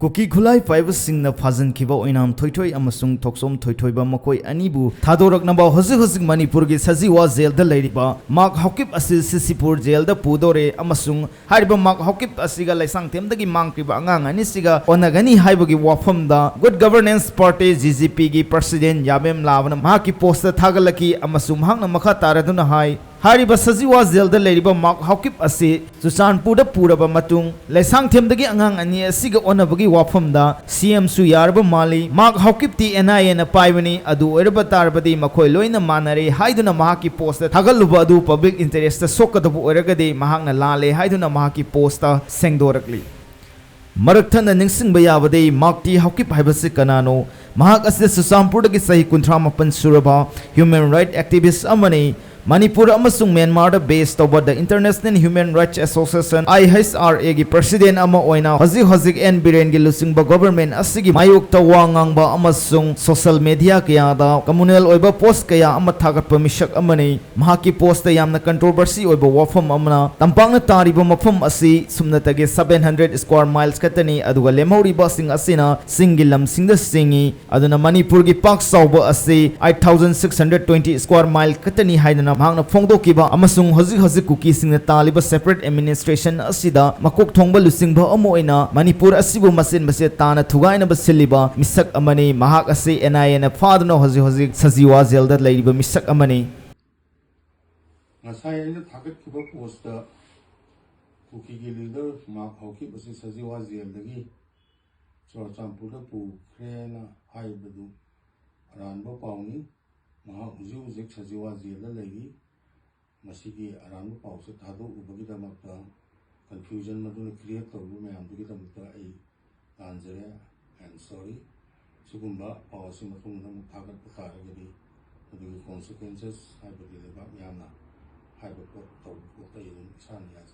Kuki Kulai Five Sing the Fazan Kiba Oinam Toitoi Amasung Toxom Toitoiba Makoi Anibu Tadorak Naba Hosik Manipurgi Saziwa Zel the Ladyba Mark Haokip Asil Sisipur Jail the Pudore Amasung Hariba Mark Haokip Asiga Leisangthemdagi mangkhiba Angang Anisiga onaragani Haibugi Wafam da Good Governance Party GGP gi President Yabem Lavana Maki Poster Tagalaki Amasum Hangna Maka Taraduna Hai Hariba Saziwa Zel the Ladyba Mark Haokip Asi Susan Puda Puraba Matung Leisangthemdagi Angang Ani Asiga onabagi Wafam da CM Su Yarba Mali Mark Haokip ti NIA na Paivani Adu Erba Tarbadi Makoi Loina Manare Haiduna Mahaki Poster Tagaluba Adu Public Interest Sokadabu Eragade Mahangna Lale Haiduna Mahaki Poster Sengdorakli Marakthana Ningsing Bayabade Mark T Haokip Haibasi Kanano Mahak Asya Susampurdagi Sahi Kuntramapan Suraba Human Rights Activist Amani Manipur amasung Myanmar da based over the International Human Rights Association IHRA gi President ama oina hozik en biren gi lusingba government asigi mayuk ta wangang amasung social media kaya da communal oiba post kaya ama thagat permission amani mahaki post ta yamna controversy oiba wafam amna tampang na tariba mafam asi sumna tage 700 square miles katani aduga lemhori ba sing asina singilam singda singi aduna Manipur gi pak sauba asi 8620 square mile katani haidana Mahang na Fongdo Kiba Amasung Hozik Kuki Sing na Taliba Separate Administration Asida Makok Thongba Lusingba Amoina Manipur Asibu Masin Masit Tana Thugay na Basiliba Misak Amani Mahak Asi NIA na Fadno Hozik Saziwa Zelda Ladiba Misak Amani Ngasay na target kiba posta Kuki gi leader Mark Haokip Asi Saziwa Zeldagi Champura Pu Krena Haibadu Aranba Pauni Mahak Uzik Saziwa Zelda lagi masigi aranba pause thado ubagi damakta confusion maduna create tobu mayam dugi damakta ai anjare and sorry sugumba pause matung nam thagat pataragadi dugi consequences haibadi leba yamna haibako tobu ko tayin san yasi